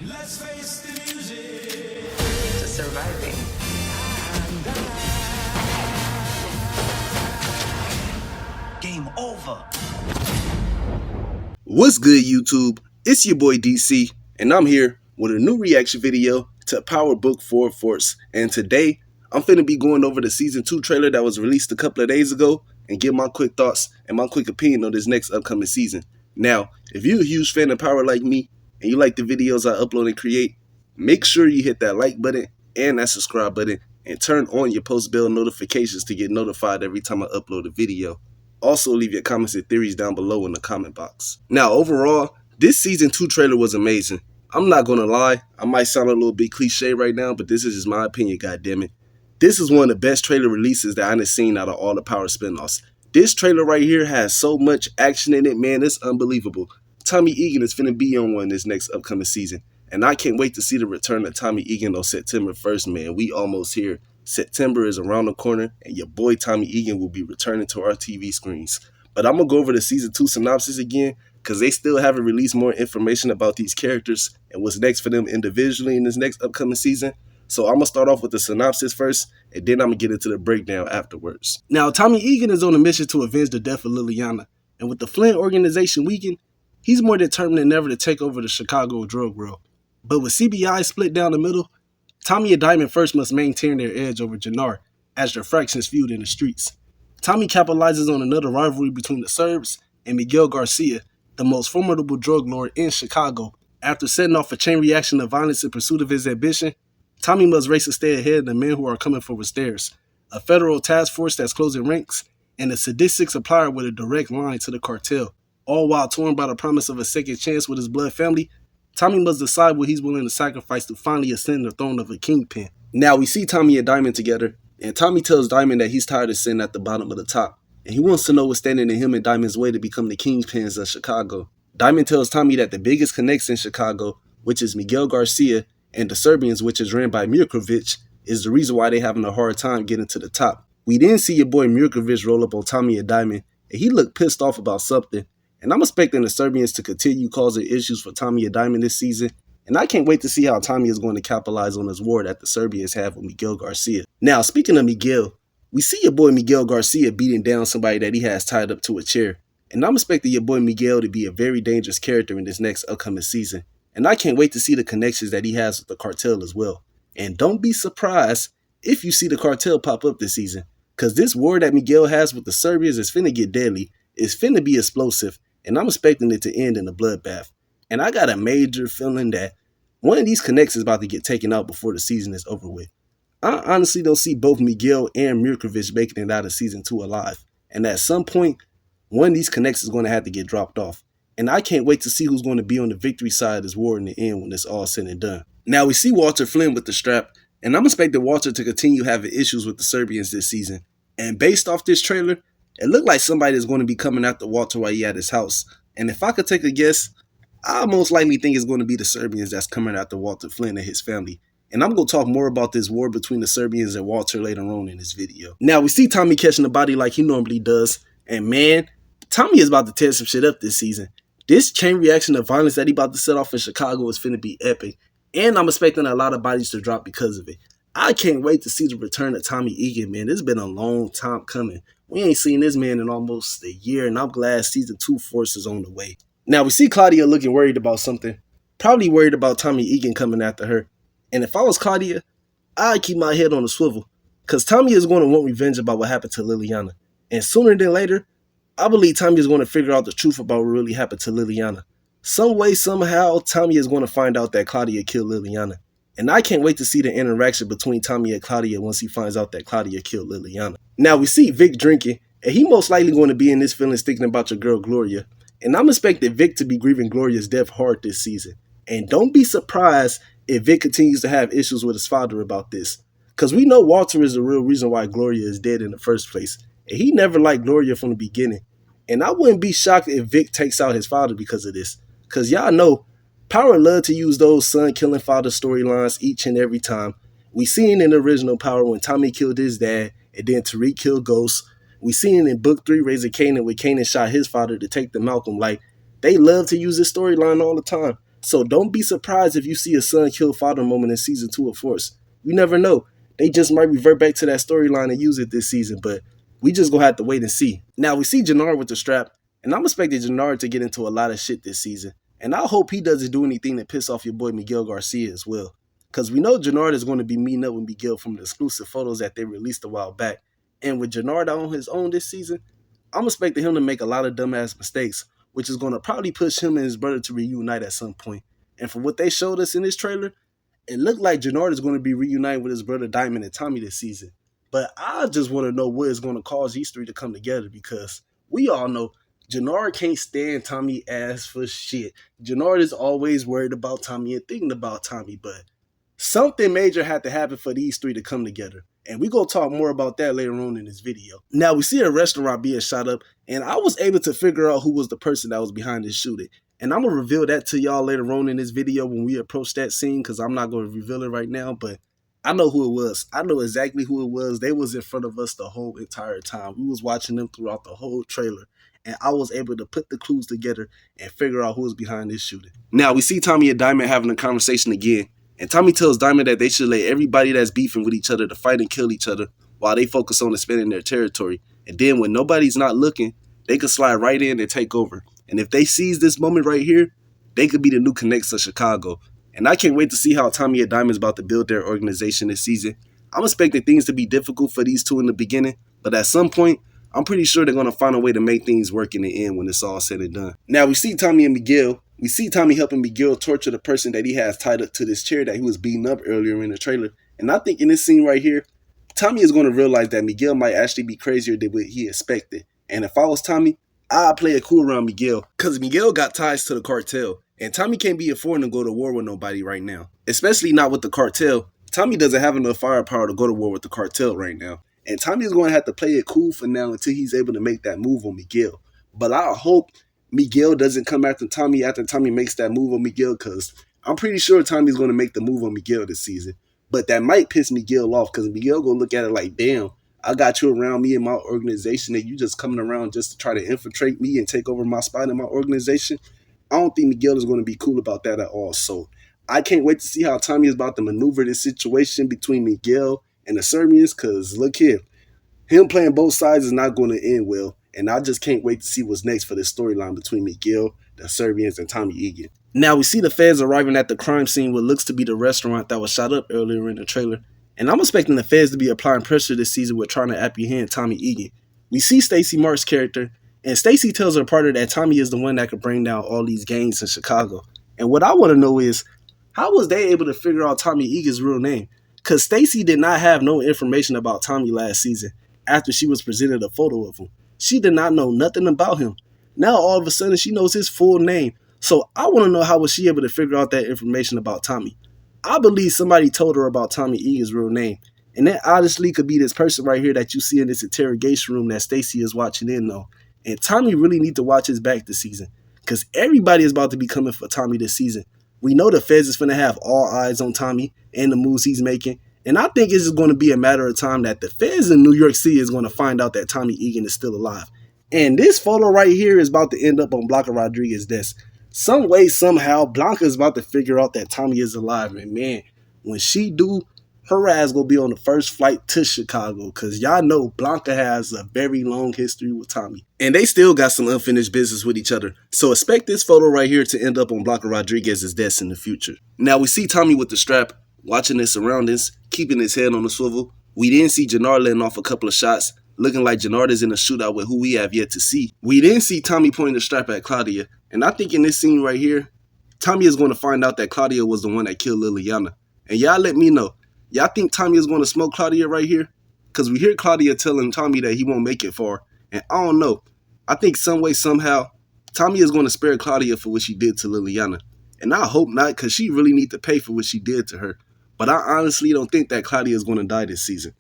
Let's face the music. To surviving. Game over. What's good, YouTube? It's your boy DC, and I'm here with a new reaction video to Power Book 4 Force. And today, I'm finna be going over the Season 2 trailer that was released a couple of days ago and give my quick thoughts and my quick opinion on this next upcoming season. Now, if you're a huge fan of Power like me, and you like the videos I upload and create, make sure you hit that like button and that subscribe button and turn on your post bell notifications to get notified every time I upload a video. Also, leave your comments and theories down below in the comment box. Now, overall, this Season 2 trailer was amazing. I'm not gonna lie, I might sound a little bit cliche right now, but this is just my opinion, goddammit. This is one of the best trailer releases that I've seen out of all the Power spinoffs. This trailer right here has so much action in it, man, it's unbelievable. Tommy Egan is finna be on one this next upcoming season. And I can't wait to see the return of Tommy Egan on September 1st, man. We almost here. September is around the corner, and your boy Tommy Egan will be returning to our TV screens. But I'm going to go over the Season 2 synopsis again, because they still haven't released more information about these characters and what's next for them individually in this next upcoming season. So I'm going to start off with the synopsis first, and then I'm going to get into the breakdown afterwards. Now, Tommy Egan is on a mission to avenge the death of Liliana, and with the Flynn organization weakened, he's more determined than ever to take over the Chicago drug world. But with CBI split down the middle, Tommy and Diamond first must maintain their edge over Jenard as their fractions feud in the streets. Tommy capitalizes on another rivalry between the Serbs and Miguel Garcia, the most formidable drug lord in Chicago. After setting off a chain reaction of violence in pursuit of his ambition, Tommy must race to stay ahead of the men who are coming for his stairs, a federal task force that's closing ranks, and a sadistic supplier with a direct line to the cartel. All while torn by the promise of a second chance with his blood family, Tommy must decide what he's willing to sacrifice to finally ascend the throne of a kingpin. Now we see Tommy and Diamond together, and Tommy tells Diamond that he's tired of sitting at the bottom of the top, and he wants to know what's standing in him and Diamond's way to become the kingpins of Chicago. Diamond tells Tommy that the biggest connects in Chicago, which is Miguel Garcia, and the Serbians, which is ran by Mirkovic, is the reason why they're having a hard time getting to the top. We then see your boy Mirkovic roll up on Tommy and Diamond, and he looked pissed off about something. And I'm expecting the Serbians to continue causing issues for Tommy and Diamond this season. And I can't wait to see how Tommy is going to capitalize on this war that the Serbians have with Miguel Garcia. Now, speaking of Miguel, we see your boy Miguel Garcia beating down somebody that he has tied up to a chair. And I'm expecting your boy Miguel to be a very dangerous character in this next upcoming season. And I can't wait to see the connections that he has with the Cartel as well. And don't be surprised if you see the Cartel pop up this season. Because this war that Miguel has with the Serbians is finna get deadly. It's finna be explosive. And I'm expecting it to end in a bloodbath. And I got a major feeling that one of these connects is about to get taken out before the season is over with. I honestly don't see both Miguel and Mirkovic making it out of Season 2 alive. And at some point, one of these connects is going to have to get dropped off. And I can't wait to see who's going to be on the victory side of this war in the end when it's all said and done. Now we see Walter Flynn with the strap, and I'm expecting Walter to continue having issues with the Serbians this season. And based off this trailer, it looked like somebody is going to be coming after Walter while he at his house. And if I could take a guess, I most likely think it's going to be the Serbians that's coming after Walter Flynn and his family. And I'm going to talk more about this war between the Serbians and Walter later on in this video. Now we see Tommy catching the body like he normally does. And man, Tommy is about to tear some shit up this season. This chain reaction of violence that he about to set off in Chicago is finna be epic. And I'm expecting a lot of bodies to drop because of it. I can't wait to see the return of Tommy Egan, man. It's been a long time coming. We ain't seen this man in almost a year, and I'm glad Season 2 Force is on the way. Now, we see Claudia looking worried about something. Probably worried about Tommy Egan coming after her. And if I was Claudia, I'd keep my head on the swivel. Because Tommy is going to want revenge about what happened to Liliana. And sooner than later, I believe Tommy is going to figure out the truth about what really happened to Liliana. Some way, somehow, Tommy is going to find out that Claudia killed Liliana. And I can't wait to see the interaction between Tommy and Claudia once he finds out that Claudia killed Liliana. Now we see Vic drinking, and he most likely going to be in this feelings thinking about your girl Gloria. And I'm expecting Vic to be grieving Gloria's death hard this season. And don't be surprised if Vic continues to have issues with his father about this. Because we know Walter is the real reason why Gloria is dead in the first place. And he never liked Gloria from the beginning. And I wouldn't be shocked if Vic takes out his father because of this. Because y'all know, Power love to use those son killing father storylines each and every time. We seen in the original Power when Tommy killed his dad and then Tariq killed Ghost. We seen it in Book 3, Raising Kanan, where Kanan shot his father to take the Malcolm. Like, they love to use this storyline all the time. So don't be surprised if you see a son kill father moment in season 2 of Force. You never know. They just might revert back to that storyline and use it this season, but we just gonna have to wait and see. Now we see Jenard with the strap, and I'm expecting Jenard to get into a lot of shit this season. And I hope he doesn't do anything to piss off your boy Miguel Garcia as well. Because we know Jenard is going to be meeting up with Miguel from the exclusive photos that they released a while back. And with Jenard on his own this season, I'm expecting him to make a lot of dumbass mistakes, which is going to probably push him and his brother to reunite at some point. And from what they showed us in this trailer, it looked like Jenard is going to be reuniting with his brother Diamond and Tommy this season. But I just want to know what is going to cause these three to come together, because we all know Jenard can't stand Tommy ass for shit. Jenard is always worried about Tommy and thinking about Tommy, but something major had to happen for these three to come together. And we're going to talk more about that later on in this video. Now, we see a restaurant being shot up, and I was able to figure out who was the person that was behind this shooting. And I'm going to reveal that to y'all later on in this video when we approach that scene, because I'm not going to reveal it right now, but I know who it was. I know exactly who it was. They was in front of us the whole entire time. We was watching them throughout the whole trailer, and I was able to put the clues together and figure out who was behind this shooting. Now, we see Tommy and Diamond having a conversation again, and Tommy tells Diamond that they should let everybody that's beefing with each other to fight and kill each other while they focus on expanding their territory. And then when nobody's not looking, they could slide right in and take over. And if they seize this moment right here, they could be the new connects of Chicago. And I can't wait to see how Tommy and Diamond's about to build their organization this season. I'm expecting things to be difficult for these two in the beginning, but at some point, I'm pretty sure they're going to find a way to make things work in the end when it's all said and done. Now, we see Tommy and Miguel. We see Tommy helping Miguel torture the person that he has tied up to this chair that he was beating up earlier in the trailer. And I think in this scene right here, Tommy is going to realize that Miguel might actually be crazier than what he expected. And if I was Tommy, I'd play it cool around Miguel, because Miguel got ties to the cartel. And Tommy can't be affording to go to war with nobody right now, especially not with the cartel. Tommy doesn't have enough firepower to go to war with the cartel right now. And Tommy is going to have to play it cool for now until he's able to make that move on Miguel. But I hope Miguel doesn't come after Tommy makes that move on Miguel, because I'm pretty sure Tommy's going to make the move on Miguel this season. But that might piss Miguel off, because Miguel going to look at it like, damn, I got you around me and my organization, and you just coming around just to try to infiltrate me and take over my spot in my organization. I don't think Miguel is going to be cool about that at all. So I can't wait to see how Tommy is about to maneuver this situation between Miguel and the Serbians, because look here, him playing both sides is not going to end well. And I just can't wait to see what's next for this storyline between Miguel, the Serbians, and Tommy Egan. Now we see the feds arriving at the crime scene, what looks to be the restaurant that was shot up earlier in the trailer. And I'm expecting the feds to be applying pressure this season with trying to apprehend Tommy Egan. We see Stacy Mark's character, and Stacy tells her partner that Tommy is the one that could bring down all these gangs in Chicago. And what I want to know is, how was they able to figure out Tommy Egan's real name? Because Stacy did not have no information about Tommy last season after she was presented a photo of him. She did not know nothing about him. Now all of a sudden she knows his full name. So I want to know, how was she able to figure out that information about Tommy? I believe somebody told her about Tommy Egan's real name. And that honestly could be this person right here that you see in this interrogation room that Stacy is watching in on. And Tommy really needs to watch his back this season, because everybody is about to be coming for Tommy this season. We know the feds is going to have all eyes on Tommy and the moves he's making. And I think it's just going to be a matter of time that the feds in New York City is going to find out that Tommy Egan is still alive. And this photo right here is about to end up on Blanca Rodriguez's desk. Some way, somehow, Blanca is about to figure out that Tommy is alive. And man, when she do, her ass gonna be on the first flight to Chicago, because y'all know Blanca has a very long history with Tommy. And they still got some unfinished business with each other. So expect this photo right here to end up on Blanca Rodriguez's desk in the future. Now we see Tommy with the strap, watching his surroundings, keeping his head on the swivel. We then see Jenard letting off a couple of shots, looking like Jenard is in a shootout with who we have yet to see. We then see Tommy pointing the strap at Claudia. And I think in this scene right here, Tommy is going to find out that Claudia was the one that killed Liliana. And y'all let me know. Y'all think Tommy is going to smoke Claudia right here? Because we hear Claudia telling Tommy that he won't make it far. And I don't know. I think some way, somehow, Tommy is going to spare Claudia for what she did to Liliana. And I hope not, because she really needs to pay for what she did to her. But I honestly don't think that Claudia is going to die this season.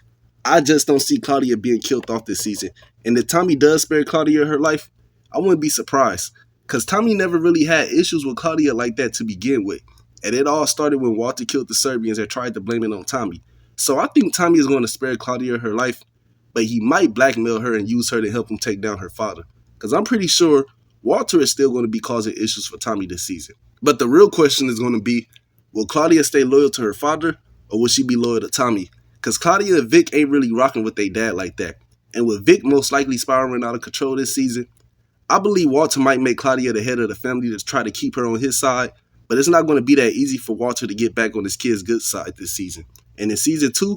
I just don't see Claudia being killed off this season. And if Tommy does spare Claudia her life, I wouldn't be surprised. Because Tommy never really had issues with Claudia like that to begin with. And it all started when Walter killed the Serbians and tried to blame it on Tommy. So I think Tommy is going to spare Claudia her life, but he might blackmail her and use her to help him take down her father. Because I'm pretty sure Walter is still going to be causing issues for Tommy this season. But the real question is going to be, will Claudia stay loyal to her father, or will she be loyal to Tommy? Because Claudia and Vic ain't really rocking with their dad like that. And with Vic most likely spiraling out of control this season, I believe Walter might make Claudia the head of the family to try to keep her on his side, but it's not going to be that easy for Walter to get back on his kid's good side this season. And in season 2,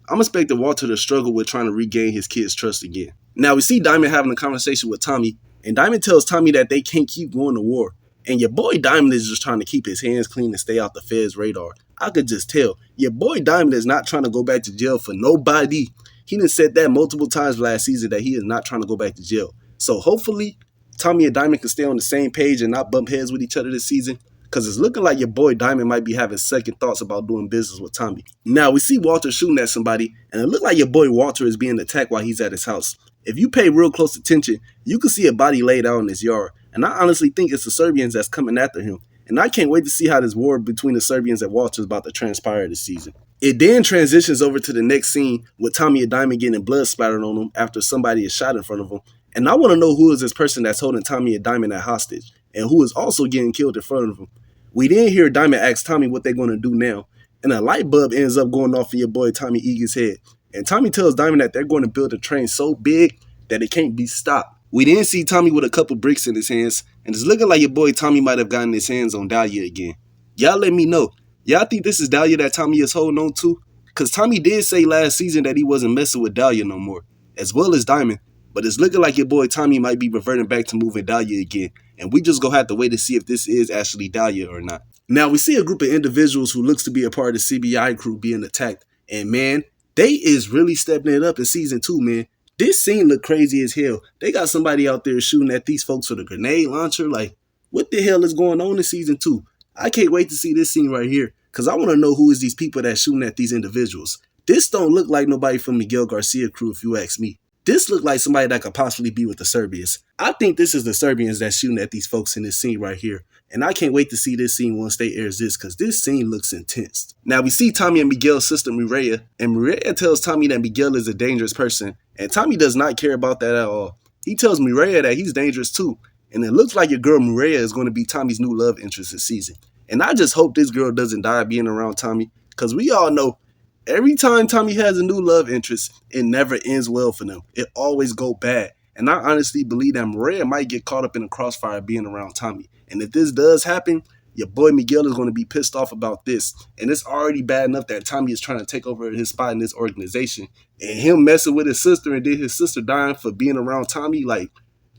I'm expecting Walter to struggle with trying to regain his kid's trust again. Now we see Diamond having a conversation with Tommy, and Diamond tells Tommy that they can't keep going to war. And your boy Diamond is just trying to keep his hands clean and stay off the Fed's radar. I could just tell. Your boy Diamond is not trying to go back to jail for nobody. He done said that multiple times last season that he is not trying to go back to jail. So hopefully Tommy and Diamond can stay on the same page and not bump heads with each other this season, because it's looking like your boy Diamond might be having second thoughts about doing business with Tommy. Now, we see Walter shooting at somebody, and it looks like your boy Walter is being attacked while he's at his house. If you pay real close attention, you can see a body laid out in his yard, and I honestly think it's the Serbians that's coming after him. And I can't wait to see how this war between the Serbians and Walter is about to transpire this season. It then transitions over to the next scene with Tommy and Diamond getting blood splattered on them after somebody is shot in front of them. And I want to know who is this person that's holding Tommy and Diamond at hostage, and who is also getting killed in front of them. We then hear Diamond ask Tommy what they're going to do now, and a light bulb ends up going off in your boy Tommy Egan's head. And Tommy tells Diamond that they're going to build a train so big that it can't be stopped. We then see Tommy with a couple bricks in his hands, and it's looking like your boy Tommy might have gotten his hands on Dahlia again. Y'all let me know. Y'all think this is Dahlia that Tommy is holding on to? Because Tommy did say last season that he wasn't messing with Dahlia no more, as well as Diamond. But it's looking like your boy Tommy might be reverting back to moving Dahlia again. And we just gonna have to wait to see if this is actually Dahlia or not. Now we see a group of individuals who looks to be a part of the CBI crew being attacked. And man, they is really stepping it up in season 2, man. This scene look crazy as hell. They got somebody out there shooting at these folks with a grenade launcher. Like, what the hell is going on in season 2? I can't wait to see this scene right here, because I want to know who is these people that's shooting at these individuals. This don't look like nobody from Miguel Garcia crew, if you ask me. This looked like somebody that could possibly be with the Serbians. I think this is the Serbians that's shooting at these folks in this scene right here. And I can't wait to see this scene once they airs this, because this scene looks intense. Now we see Tommy and Miguel's sister Mireya, and Mireya tells Tommy that Miguel is a dangerous person, and Tommy does not care about that at all. He tells Mireya that he's dangerous too, and it looks like your girl Mireya is going to be Tommy's new love interest this season. And I just hope this girl doesn't die being around Tommy, because we all know every time Tommy has a new love interest, it never ends well for them. It always go bad. And I honestly believe that Mireya might get caught up in the crossfire being around Tommy. And if this does happen, your boy Miguel is going to be pissed off about this. And it's already bad enough that Tommy is trying to take over his spot in this organization. And him messing with his sister and then his sister dying for being around Tommy, like,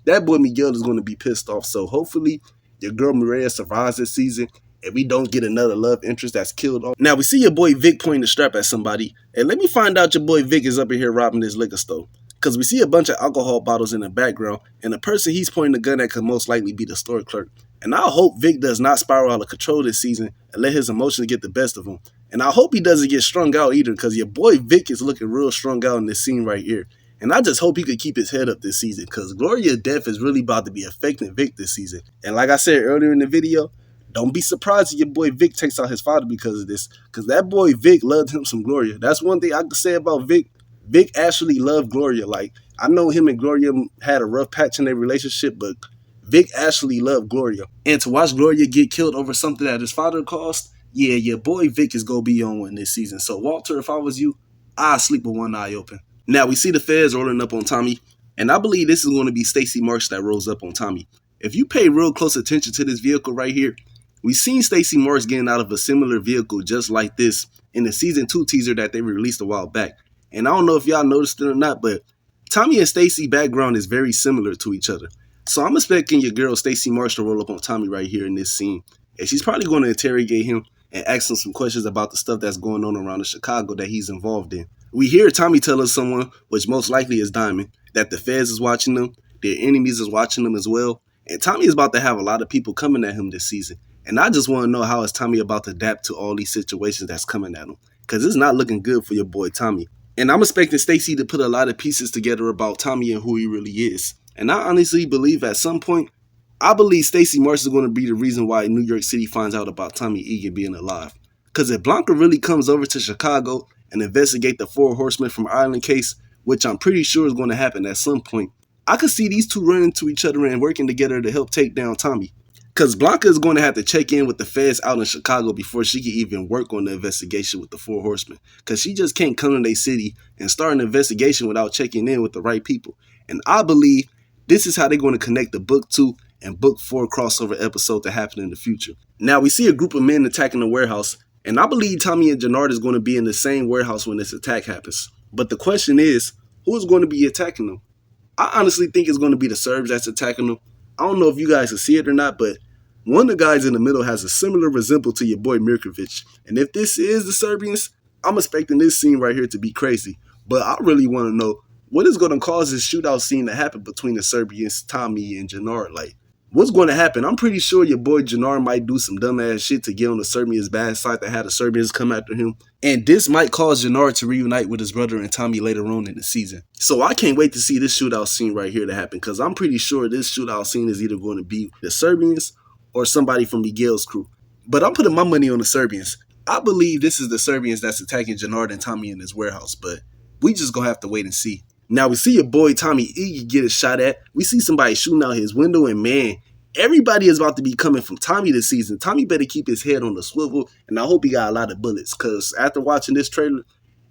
that boy Miguel is going to be pissed off. So hopefully your girl Mireya survives this season and we don't get another love interest that's killed off. Now we see your boy Vic pointing the strap at somebody. And let me find out your boy Vic is up in here robbing this liquor store. Because we see a bunch of alcohol bottles in the background, and the person he's pointing the gun at could most likely be the store clerk. And I hope Vic does not spiral out of control this season and let his emotions get the best of him. And I hope he doesn't get strung out either, because your boy Vic is looking real strung out in this scene right here. And I just hope he could keep his head up this season, because Gloria's death is really about to be affecting Vic this season. And like I said earlier in the video, don't be surprised if your boy Vic takes out his father because of this, because that boy Vic loved him some Gloria. That's one thing I can say about Vic. Vic actually loved Gloria. Like, I know him and Gloria had a rough patch in their relationship, but Vic actually loved Gloria. And to watch Gloria get killed over something that his father caused, yeah, your boy Vic is going to be on one this season. So, Walter, if I was you, I'd sleep with one eye open. Now, we see the feds rolling up on Tommy, and I believe this is going to be Stacey Marks that rolls up on Tommy. If you pay real close attention to this vehicle right here, we've seen Stacey Marks getting out of a similar vehicle just like this in the season 2 teaser that they released a while back. And I don't know if y'all noticed it or not, but Tommy and Stacey background is very similar to each other. So I'm expecting your girl Stacey Marks to roll up on Tommy right here in this scene. And she's probably going to interrogate him and ask him some questions about the stuff that's going on around the Chicago that he's involved in. We hear Tommy tell us someone, which most likely is Diamond, that the feds is watching them, their enemies is watching them as well. And Tommy is about to have a lot of people coming at him this season. And I just want to know, how is Tommy about to adapt to all these situations that's coming at him? Because it's not looking good for your boy Tommy. And I'm expecting Stacey to put a lot of pieces together about Tommy and who he really is. And I honestly believe at some point, I believe Stacey Marks is going to be the reason why New York City finds out about Tommy Egan being alive. Because if Blanca really comes over to Chicago and investigate the 4 horsemen from Ireland case, which I'm pretty sure is going to happen at some point, I could see these two running to each other and working together to help take down Tommy. Because Blanca is going to have to check in with the feds out in Chicago before she can even work on the investigation with the Four Horsemen. Because she just can't come to their city and start an investigation without checking in with the right people. And I believe this is how they're going to connect the book 2 and book 4 crossover episode to happen in the future. Now we see a group of men attacking the warehouse, and I believe Tommy and Jenard is going to be in the same warehouse when this attack happens. But the question is, who is going to be attacking them? I honestly think it's going to be the Serbs that's attacking them. I don't know if you guys can see it or not, but one of the guys in the middle has a similar resemblance to your boy Mirkovic. And if this is the Serbians, I'm expecting this scene right here to be crazy. But I really want to know what is going to cause this shootout scene to happen between the Serbians, Tommy, and Jenard. Like, what's going to happen? I'm pretty sure your boy Jenard might do some dumbass shit to get on the Serbians' bad side to have the Serbians come after him. And this might cause Jenard to reunite with his brother and Tommy later on in the season. So I can't wait to see this shootout scene right here to happen, because I'm pretty sure this shootout scene is either going to be the Serbians or somebody from Miguel's crew. But I'm putting my money on the Serbians. I believe this is the Serbians that's attacking Jenard and Tommy in his warehouse, but we just gonna have to wait and see. Now we see your boy Tommy Egan get a shot at. We see somebody shooting out his window, and man, everybody is about to be coming from Tommy this season. Tommy better keep his head on the swivel, and I hope he got a lot of bullets, because after watching this trailer,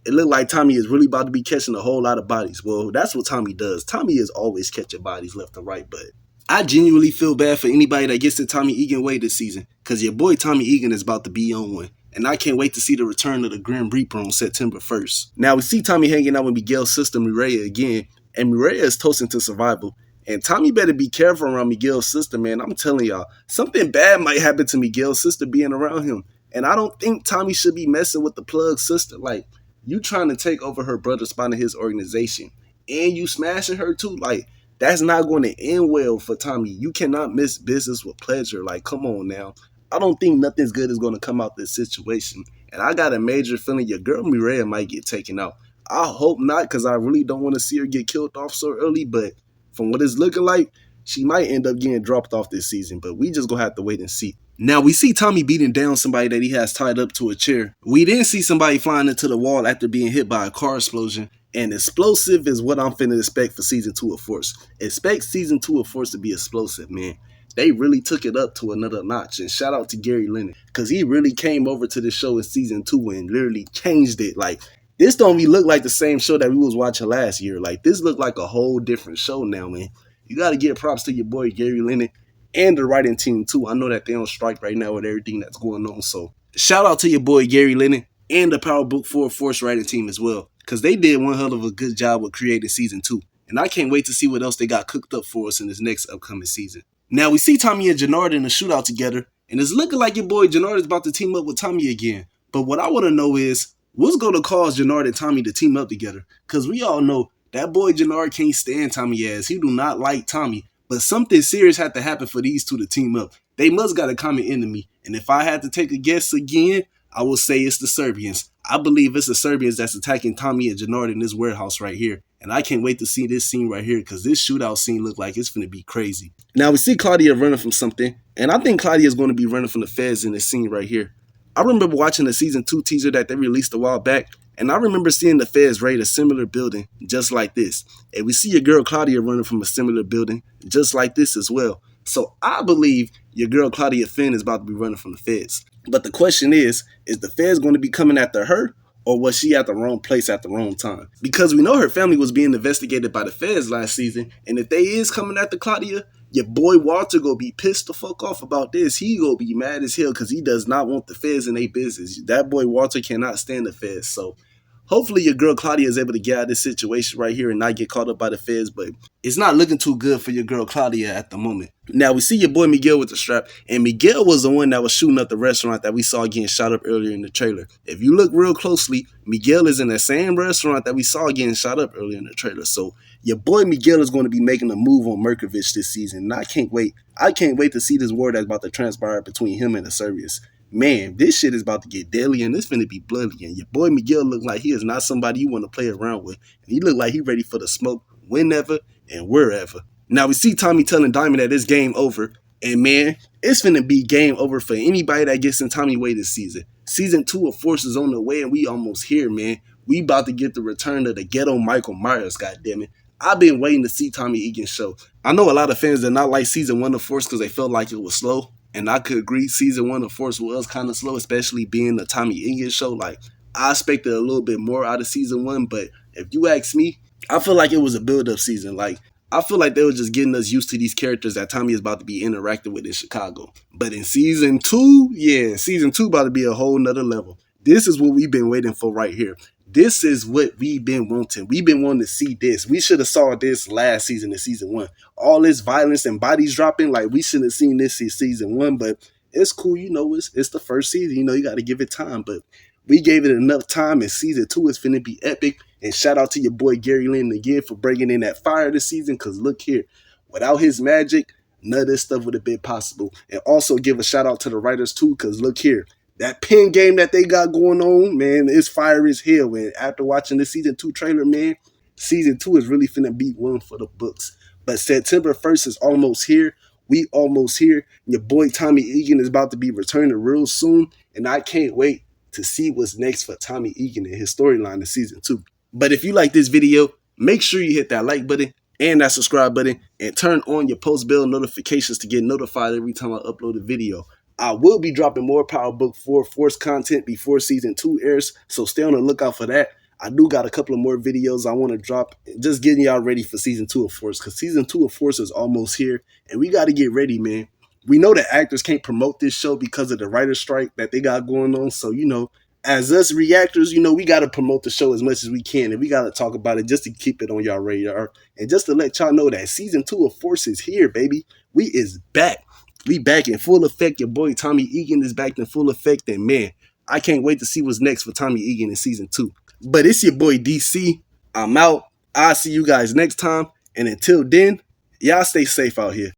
it looked like Tommy is really about to be catching a whole lot of bodies. Well, that's what Tommy does. Tommy is always catching bodies left and right, but I genuinely feel bad for anybody that gets the Tommy Egan way this season, because your boy Tommy Egan is about to be on one. And I can't wait to see the return of the Grim Reaper on September 1st. Now we see Tommy hanging out with Miguel's sister Mireya again, and Mireya is toasting to survival. And Tommy better be careful around Miguel's sister, man. I'm telling y'all, something bad might happen to Miguel's sister being around him. And I don't think Tommy should be messing with the plug sister. Like, you trying to take over her brother's spot in his organization, and you smashing her too. Like, that's not going to end well for Tommy. You cannot miss business with pleasure. Like, come on now. I don't think nothing's good is going to come out this situation. And I got a major feeling your girl Mireya might get taken out. I hope not, because I really don't want to see her get killed off so early. But from what it's looking like, she might end up getting dropped off this season. But we just going to have to wait and see. Now, we see Tommy beating down somebody that he has tied up to a chair. We then see somebody flying into the wall after being hit by a car explosion. And explosive is what I'm finna expect for Season 2 of Force. Expect Season 2 of Force to be explosive, man. They really took it up to another notch. And shout out to Gary Lennon, because he really came over to the show in Season 2 and literally changed it. Like, this don't even look like the same show that we was watching last year. Like, this looked like a whole different show now, man. You got to give props to your boy Gary Lennon and the writing team, too. I know that they on strike right now with everything that's going on. So, shout out to your boy Gary Lennon and the Power Book 4 Force writing team as well, because they did one hell of a good job with creating Season 2. And I can't wait to see what else they got cooked up for us in this next upcoming season. Now, we see Tommy and Jenard in a shootout together, and it's looking like your boy Jenard is about to team up with Tommy again. But what I want to know is, what's going to cause Jenard and Tommy to team up together? Because we all know that boy Jenard can't stand Tommy ass. He do not like Tommy. But something serious had to happen for these two to team up. They must got a common enemy. And if I had to take a guess again, I will say it's the Serbians. I believe it's the Serbians that's attacking Tommy and Jenard in this warehouse right here. And I can't wait to see this scene right here, because this shootout scene look like it's going to be crazy. Now we see Claudia running from something, and I think Claudia is going to be running from the feds in this scene right here. I remember watching the Season 2 teaser that they released a while back, and I remember seeing the feds raid a similar building just like this. And we see your girl Claudia running from a similar building just like this as well. So I believe your girl Claudia Finn is about to be running from the feds. But the question is the feds going to be coming after her, or was she at the wrong place at the wrong time? Because we know her family was being investigated by the feds last season, and if they is coming after Claudia, your boy Walter gonna be pissed the fuck off about this. He gonna be mad as hell, because he does not want the feds in their business. That boy Walter cannot stand the feds. So hopefully your girl Claudia is able to get out of this situation right here and not get caught up by the feds, but it's not looking too good for your girl Claudia at the moment. Now we see your boy Miguel with the strap, and Miguel was the one that was shooting up the restaurant that we saw getting shot up earlier in the trailer. If you look real closely, Miguel is in the same restaurant that we saw getting shot up earlier in the trailer. So your boy Miguel is going to be making a move on Mirkovic this season, and I can't wait. I can't wait to see this war that's about to transpire between him and the Serbians. Man, this shit is about to get deadly, and it's finna be bloody. And your boy Miguel look like he is not somebody you want to play around with. And he look like he ready for the smoke whenever and wherever. Now we see Tommy telling Diamond that it's game over. And man, it's finna be game over for anybody that gets in Tommy way this season. Season 2 of Force is on the way, and we almost here, man. We about to get the return of the ghetto Michael Myers, goddammit. I've been waiting to see Tommy Egan's show. I know a lot of fans did not like season 1 of Force because they felt like it was slow. And I could agree, season 1 of Force was kind of slow, especially being the Tommy Egan show. Like, I expected a little bit more out of season 1, but if you ask me, I feel like it was a build-up season. Like, I feel like they were just getting us used to these characters that Tommy is about to be interacting with in Chicago. But in season 2, yeah, season 2 about to be a whole nother level. This is what we've been waiting for right here. This is what we've been wanting. We've been wanting to see this. We should have saw this last season in season 1. All this violence and bodies dropping, like we should have seen this in season 1, but it's cool. You know, it's the first season. You know, you got to give it time, but we gave it enough time, and season 2 is finna be epic. And shout out to your boy Gary Lynn again for bringing in that fire this season, because look here, without his magic, none of this stuff would have been possible. And also give a shout out to the writers too, because look here, that pen game that they got going on, man, it's fire as hell. And after watching the season 2 trailer, man, season 2 is really finna be one for the books. But September 1st is almost here. We almost here. Your boy Tommy Egan is about to be returning real soon. And I can't wait to see what's next for Tommy Egan and his storyline in season 2. But if you like this video, make sure you hit that like button and that subscribe button and turn on your post bell notifications to get notified every time I upload a video. I will be dropping more Power Book 4 Force content before season 2 airs, so stay on the lookout for that. I do got a couple of more videos I want to drop, just getting y'all ready for season 2 of Force, because season 2 of Force is almost here, and we got to get ready, man. We know that actors can't promote this show because of the writer's strike that they got going on, so, you know, as us reactors, you know, we got to promote the show as much as we can, and we got to talk about it just to keep it on y'all radar, and just to let y'all know that season 2 of Force is here, baby. We is back. We back in full effect. Your boy Tommy Egan is back in full effect, and man, I can't wait to see what's next for Tommy Egan in season 2. But it's your boy DC. I'm out. I'll see you guys next time, and until then, y'all stay safe out here.